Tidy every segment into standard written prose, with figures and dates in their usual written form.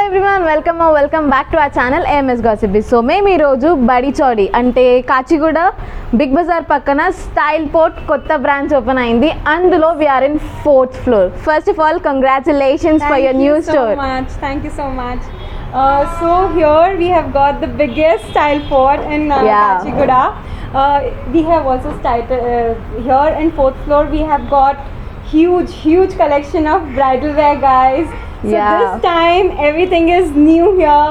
Hello everyone welcome back to our channel AMS gossip. So మేము ఈరోజు బడి చౌడి అంటే Kachiguda Big Bazaar పక్కన స్టైల్ పోర్ట్ కొత్త బ్రాంచ్ ఓపెన్ అయింది. అందులో we're in 4th floor. First of all congratulations for your new store. Thank you so much. So here we have got the biggest style port in Kachigoda. We have also started here in 4th floor. We have got huge collection of bridal wear, guys. So this time everything is new here,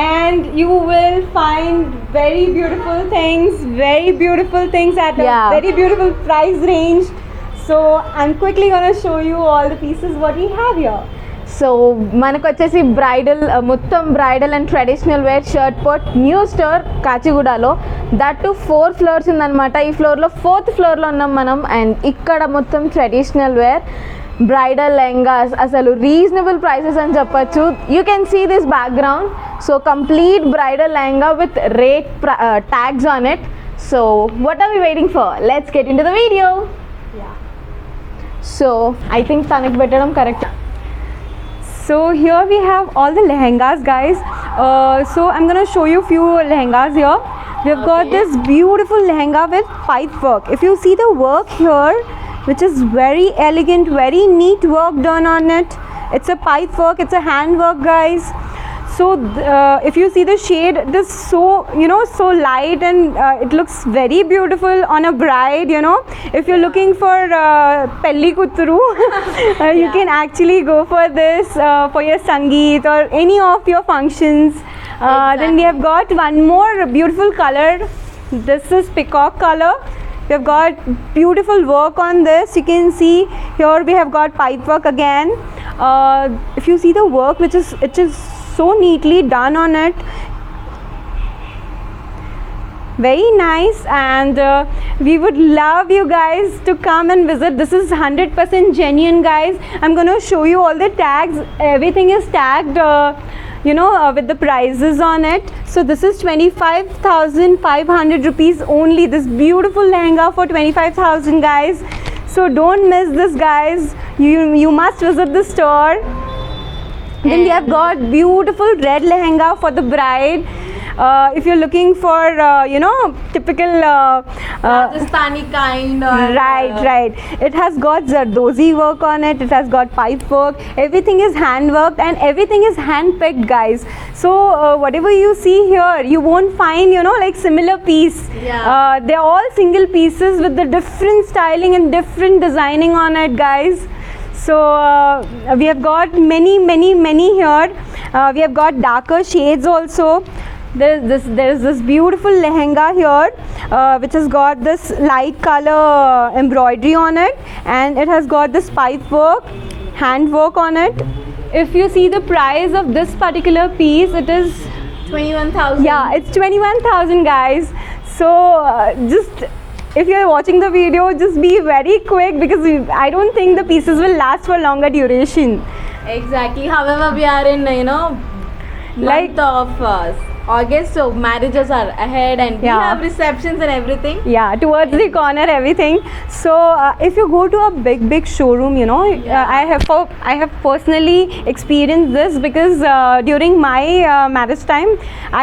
and you will find very beautiful things at a very beautiful price range. So I'm quickly gonna show you all the pieces what we have here. So మనకు వచ్చేసి మొత్తం bridal and traditional wear shirt port new store కాచిగూడలో. That 4 floors ఉందన్నమాట. ఈ ఫ్లోర్లో 4th floorలో ఉన్నాం మనం. And ఇక్కడ మొత్తం ట్రెడిషనల్ వేర్ బ్రైడల్ లెహంగాస్ అసలు రీజనబుల్ ప్రైసెస్ అని చెప్పచ్చు. You can see this background. So complete bridal lehenga with rate tags on it. So what are we waiting for? Let's get into the video. So I think తనకి పెట్టడం correct. So here we have all the lehengas, guys. So I'm gonna show you few lehengas here. We've got this beautiful lehenga with pipe work. If you see the work here, which is very elegant, very neat work done on it. It's a pipe work, it's a hand work, guys. So if you see the shade, it is so so light, and it looks very beautiful on a bride. If you're looking for pelli kuturu, you can actually go for this for your sangeet or any of your functions. Then we have got one more beautiful color. This is peacock color. We have got beautiful work on this. You can see here we have got pipe work again. If you see the work, which is so neatly done on it, very nice. And we would love you guys to come and visit. This is 100% genuine, guys. I'm going to show you all the tags. Everything is tagged with the prices on it. So this is 25,500 rupees only. This beautiful lehenga for 25,000, guys. So don't miss this, guys. You must visit the store. Then we have got beautiful red lehenga for the bride. If you're looking for typical Rajasthani kind or right, it has got zardozi work on it. It has got pipe work. Everything is hand worked and everything is hand picked, guys. So whatever you see here, you won't find like similar piece. They're all single pieces with the different styling and different designing on it, guys. So we have got many here. We have got darker shades also. There's this beautiful lehenga here, which has got this light color embroidery on it, and it has got this pipe work, hand work on it. If you see the price of this particular piece, it is 21,000. Yeah, it's 21,000, guys. So just if you're watching the video, just be very quick, because I don't think the pieces will last for longer duration. Exactly. However, we are in month of August, so marriages are ahead, and we have receptions and everything. Towards the corner, everything. So if you go to a big showroom, I have personally experienced this, because during my marriage time,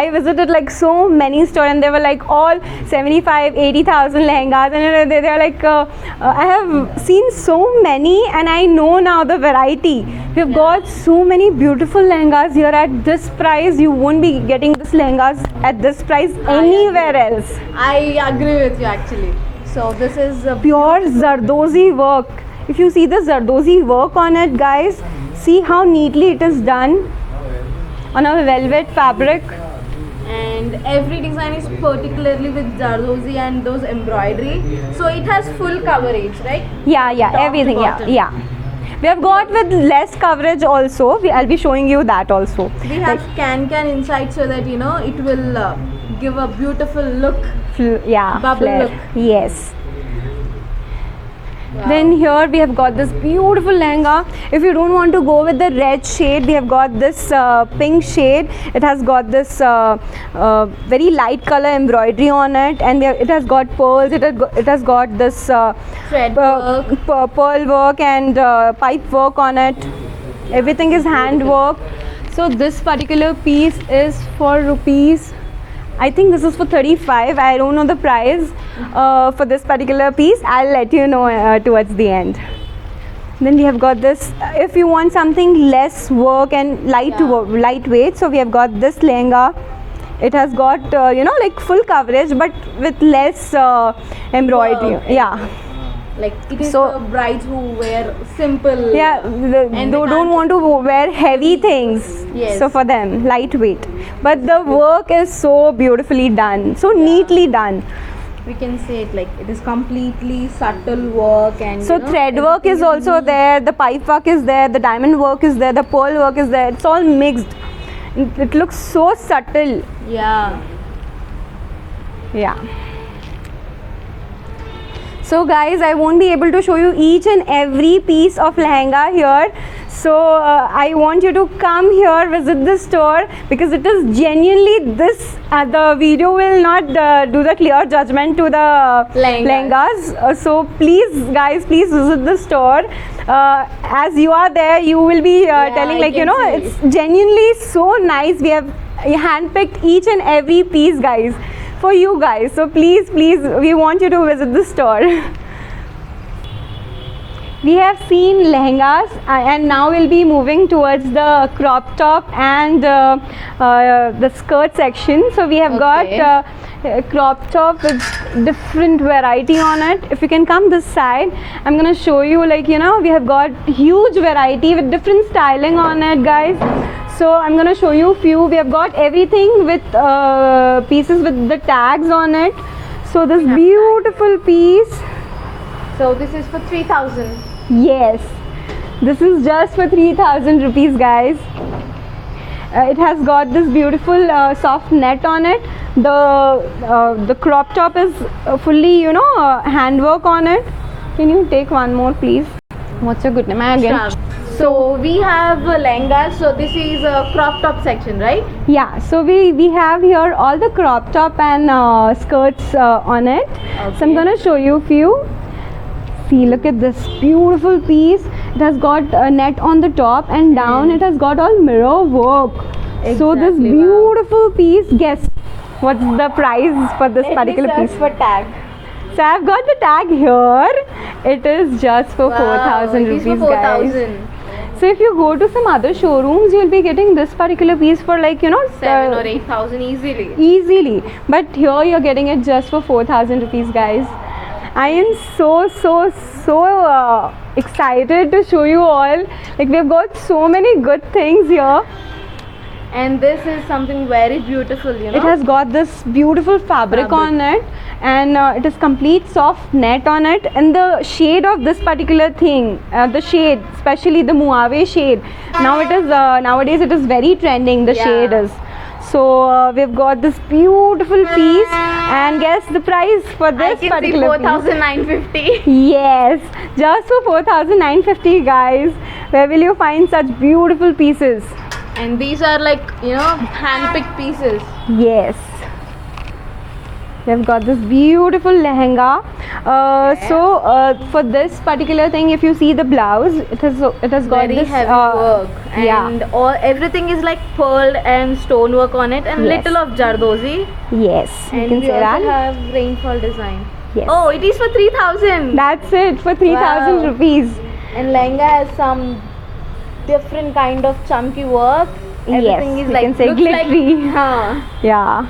I visited like so many stores, and they were like all 75,000-80,000 lehengas, and they are like I have seen so many, and I know now the variety. We've got so many beautiful lehengas here at this price. You won't be getting this lehengas at this price anywhere else. I agree with you, actually. So this is pure zardozi work. If you see the zardozi work on it, guys, see how neatly it is done on a velvet fabric. And every design is particularly with zardozi and those embroidery, so it has full coverage, right? Top everything. We have got with less coverage also. I'll be showing you that also. We have can inside, so that it will give a beautiful look. Bubble flare. Look. Yes. Then here we have got this beautiful lehenga. If you don't want to go with the red shade, we have got this pink shade. It has got this very light color embroidery on it, and it has got pearls. It has got this Thread work, pearl work and pipe work on it. Everything is hand work. So this particular piece is for rupees, I think this is for 35. I don't know the price for this particular piece. I'll let you know towards the end. Then we have got this, if you want something less work and lightweight, so we have got this lehenga. It has got you know, like full coverage but with less embroidery. Work. Yeah. Like it is So- for brides who wear simple. Yeah, And they they don't can't- want to wear heavy things. Yes. So for them, lightweight. But the work is so beautifully done, so neatly done. We can say it like it is completely subtle work, and So you know, thread work is everything also neat. there, the pipe work is there, the diamond work is there, the pearl work is there. It's all mixed. It looks so subtle. Yeah. Yeah. So guys, I won't be able to show you each and every piece of lehenga here. So I want you to come here, visit the store, because it is genuinely this. The video will not do the clear judgment to the lehengas. So please guys, please visit the store. As you are there, you will be telling, I like, you can know, see. it's genuinely so nice. We have handpicked each and every piece, guys, for you guys. So please, we want you to visit the store. We have seen lehengas and now we'll be moving towards the crop top and the skirt section. So we have Okay. got a crop top with different variety on it. If you can come this side, I'm gonna show you, like, you know, we have got huge variety with different styling on it, guys. So I'm gonna show you few. We have got everything with pieces with the tags on it. So this beautiful piece, So this is for 3,000. yes, this is just for 3,000 rupees, guys. It has got this beautiful soft net on it. The crop top is fully, you know, handwork on it. Can you take one more, please? What's your good name? Again. So we have lehengas. So this is a crop top section, right? Yeah, so we have here all the crop top and skirts on it. So I'm Okay. gonna show you few. See, look at this beautiful piece. It has got a net on the top and down it has got all mirror work. So this Exactly, wow. beautiful piece, guess what's the price for this particular Let me piece? search for tag. So I've got the tag here. It is just for 4,000 It is rupees, for guys. 4,000. So if you go to some other showrooms, you'll be getting this particular piece for, like, you know, 7 or 8,000 easily. easily, but here you're getting it just for 4,000 rupees, guys. I am so excited to show you all. Like, we've got so many good things here. And this is something very beautiful, you know. It has got this beautiful fabric on it, and it is complete soft net on it. And the shade of this particular thing, the shade, especially the Muave shade, now it is nowadays it is very trending. The Yeah. shade is. So we've got this beautiful piece, and guess the price for I this can see particular piece. 4,950. Yes, just for 4,950, guys. Where will you find such beautiful pieces? And these are like, you know, hand-picked pieces. Yes. We've got this beautiful lehenga. So for this particular thing, if you see the blouse, it has got Very this heavy work. yeah. And everything is like pearl and stonework on it, and Yes. little of Jardozi. Yes, you And can we say also that. have rainfall design. Yes. Oh, it is for 3,000. That's it for 3,000 Wow. rupees. And lehenga has some different kind of chunky work. Everything Yes, is you like can say looks glittery. Like, huh. Yeah.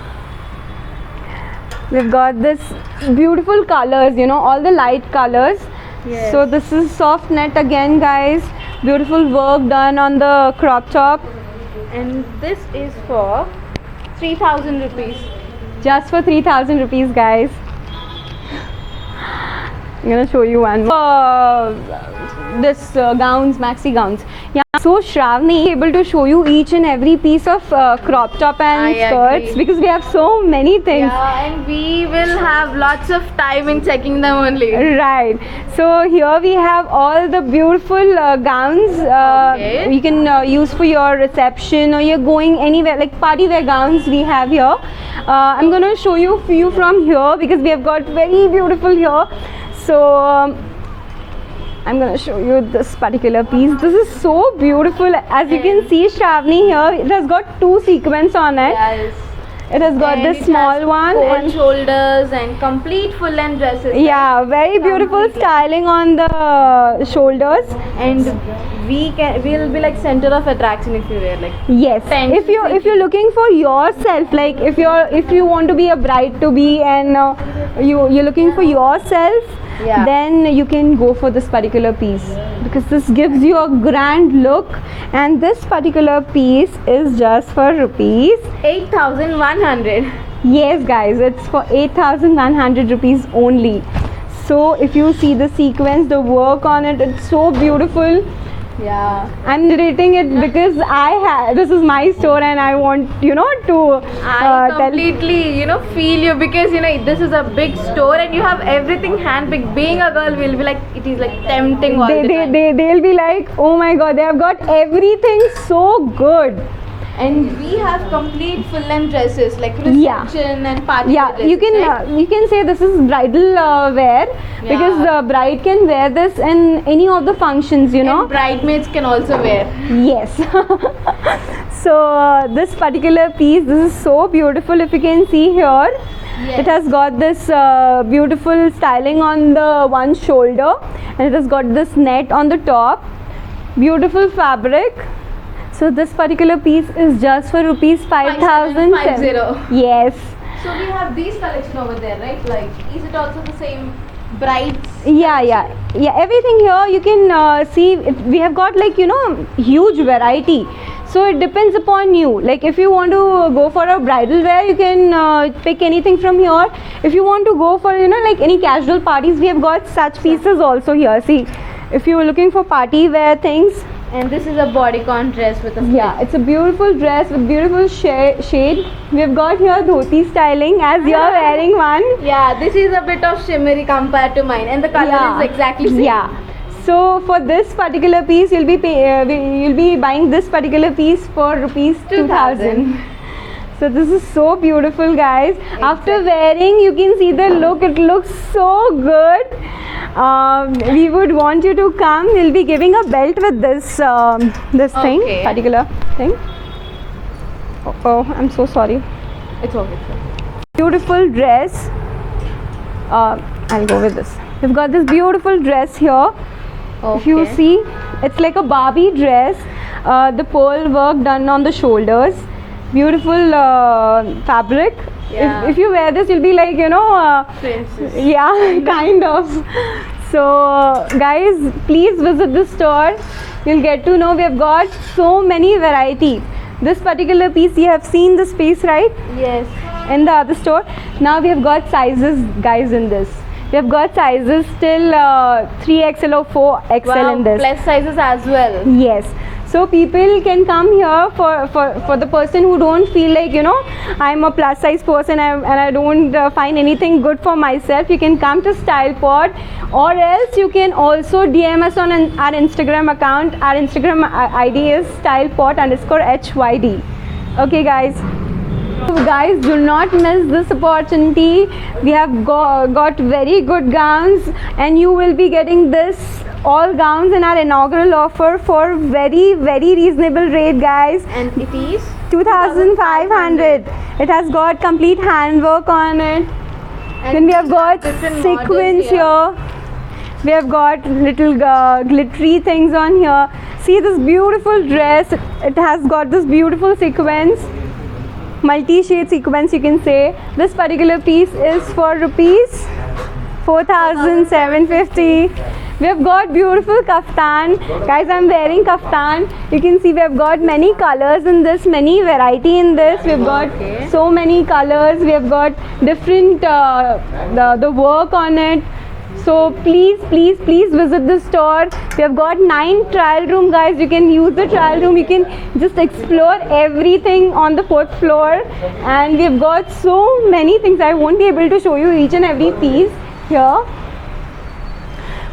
We've got this beautiful colors, you know, all the light colors. Yes. So this is soft net again, guys. Beautiful work done on the crop top. And this is for 3,000 rupees. Just for 3,000 rupees, guys. I'm gonna show you one more. This gowns, maxi gowns. Yeah. So Shravani able to show you each and every piece of crop top and I skirts, agree. because we have so many things. Yeah, and we will have lots of time in checking them only. Right. So here we have all the beautiful gowns Okay. you can use for your reception, or you're going anywhere, like party wear gowns we have here. I'm gonna show you few from here because we have got very beautiful here. So I'm gonna show you this particular piece. This is so beautiful. As you can see, Shravani here, it has got two sequins on it. Yes. It has got And this it small has one cold and shoulders and complete full length dresses. yeah, very beautiful Completely. styling on the shoulders. And we'll be like center of attraction if you wear like. Yes, Fancy if you're looking for yourself, like if you want to be a bride to be and you're looking for yourself, Yeah. then you can go for this particular piece because this gives you a grand look. And this particular piece is just for rupees. 8,100. Yes, guys, it's for 8,100 rupees only. So if you see the sequence, the work on it, it's so beautiful. Yeah. I'm narrating it because this is my store and I want to I tell. completely, feel you because this is a big store and you have everything handpicked. Being a girl, will be like it is like tempting all the time. They'll be like, oh my god, they have got everything so good. And we have complete full length dresses like Yeah. reception and party. Yeah, dresses, you can right? you can say this is bradal wear because Yeah. the bride can wear this in any of the functions, And bridesmaids can also wear. Yes. So this particular piece, this is so beautiful. If you can see here, Yes. it has got this beautiful styling on the one shoulder, and it has got this net on the top. Beautiful fabric. So this particular piece is just for rupees 5,050. Yes. So we have these collection over there, right? Like, is it also the same brides? Yeah. Everything here you can see. We have got like huge variety. So it depends upon you. Like if you want to go for a bridal wear, you can pick anything from here. If you want to go for like any casual parties, we have got such pieces also here. See, if you are looking for party wear things. And this is a bodycon dress with a Yeah, it's a beautiful dress with beautiful shade. We have got here dhoti styling as you are wearing one. Yeah, this is a bit of shimmery compared to mine, and the color is exactly same. Yeah. So for this particular piece, you'll be buying this particular piece for rupees 2,000. So this is so beautiful, guys. After wearing, you can see the look. It looks so good. We would want you to come. We'll be giving a belt with this thing, Okay. particular thing. Oh, I'm so sorry. It's okay. Beautiful dress. I'll go with this. We've got this beautiful dress here. If you see, it's like a Barbie dress. The pearl work done on the shoulders. Beautiful fabric. Yeah. If you wear this, you'll be like, Princess. yeah, kind of. So, guys, please visit the store. You'll get to know we have got so many variety. This particular piece, you have seen this piece, right? Yes. In the other store. Now we have got sizes, guys, in this. We have got sizes till 3XL or 4XL in this. Plus sizes as well. Yes. So people can come here for the person who don't feel like I'm a plus size person and I don't find anything good for myself. You can come to StylePod, or else you can also DM us on our Instagram account. Our Instagram ID is StylePod_HYD. Okay, guys. So guys, do not miss this opportunity. We have got very good gowns, and you will be getting all gowns in our inaugural offer for very reasonable rate, guys. And it is 2,500. It has got complete handwork on it. Then we have got different sequins models here. We have got little glittery things on here. See this beautiful dress. It has got this beautiful sequence, multi-shade sequence, you can say. This particular piece is for rupees 4,750. We have got beautiful kaftan. Guys, I'm wearing kaftan. You can see we have got many colors in this, many variety in this. We have got so many colors. We have got different the work on it. So please visit the store. We have got 9 trial room, guys. You can use the trial room. You can just explore everything on the 4th floor. And we have got so many things. I won't be able to show you each and every piece here.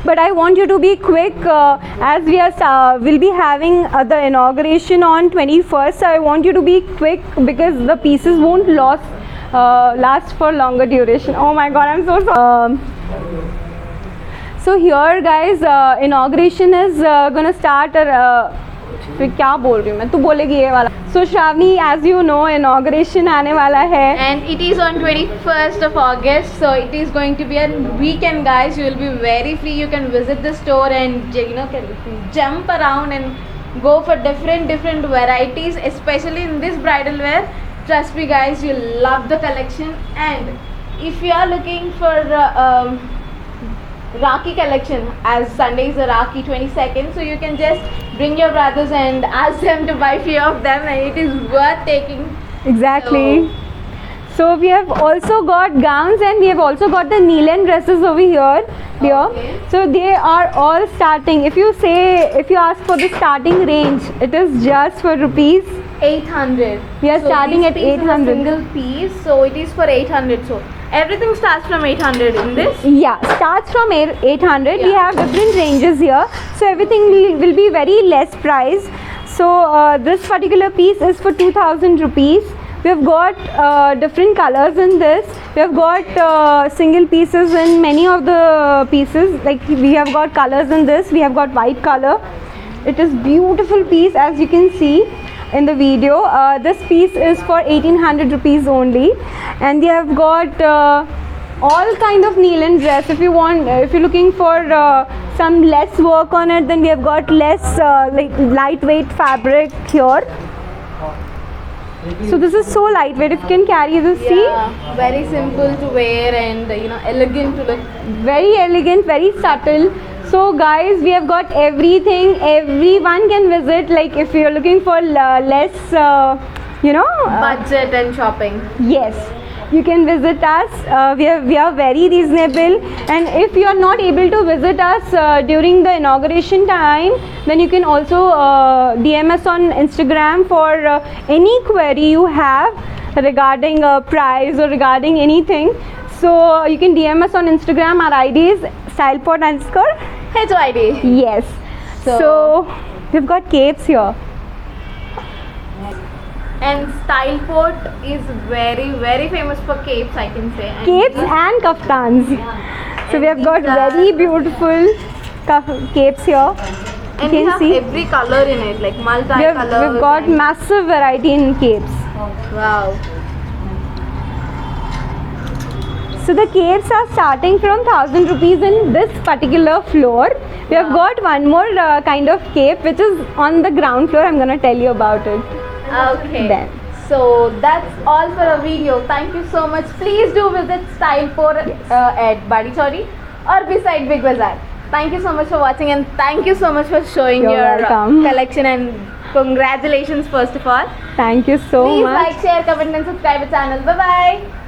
But I want you to be quick as we'll be having the inauguration on 21st. So I want you to be quick because the pieces won't last for longer duration. Oh my god, I'm so sorry. So here guys, inauguration is gonna start. फिर क्या बोल रही हूँ मैं, तू बोलेगी ये वाला. So Shravani, as you know, inauguration आने वाला है. And it is on 21st of August, so it is going to be a weekend, guys. You will be very free. You can visit the store and can jump around and go for different varieties, especially in this bridal wear. Trust me, guys, you'll love the collection. And if you are looking for Rakhi collection, as Sunday is a Rakhi 22nd, so you can just bring your brothers and ask them to buy few of them, and it is worth taking. Exactly. So we have also got gowns, and we have also got the Neelan dresses over here. Okay. So they are all starting. If you ask for the starting range, it is just for rupees 800. We are starting this at piece is a 800. single piece, so it is for 800. So everything starts from 800 in this. Yeah, starts from 800. We Yeah. have different ranges here, so everything will be very less price. So this particular piece is for 2000 rupees. We have got different colors in this. We have got single pieces in many of the pieces. Like we have got colors in this. We have got white color. It is beautiful piece, as you can see in the video. This piece is for 1800 rupees only, and we have got all kind of Neelan dress. If you're looking for some less work on it, then we have got less like lightweight fabric here. So this is so lightweight. If you can carry this, Yeah, very simple to wear and elegant to look. see, very elegant, very subtle. So guys, we have got everything. Everyone can visit. Like if you're looking for less, Budget and shopping. yes, you can visit us. We are very reasonable, and if you are not able to visit us during the inauguration time, then you can also DM us on Instagram for any query you have regarding price or regarding anything. So you can DM us on Instagram. Our ID is styleport_. HYD. Yes. So- So we've got capes here. And Styleport is very famous for capes, I can say. And Capes these- and kaftans. So we have And got these are- very beautiful capes here. And you we can have see every color in it, like multi-colors. we've got and- massive variety in capes. Wow. So the capes are starting from 1000 rupees in this particular floor. We have got one more kind of cape which is on the ground floor. I'm gonna tell you about it. Okay. Then. So that's all for a video. Thank you so much. Please do visit Styleport at Badichori or beside Big Bazaar. Thank you so much for watching, and thank you so much for showing You're your welcome. collection, and congratulations first of all. Thank you so Please much. like, share, comment and subscribe the channel. Bye bye.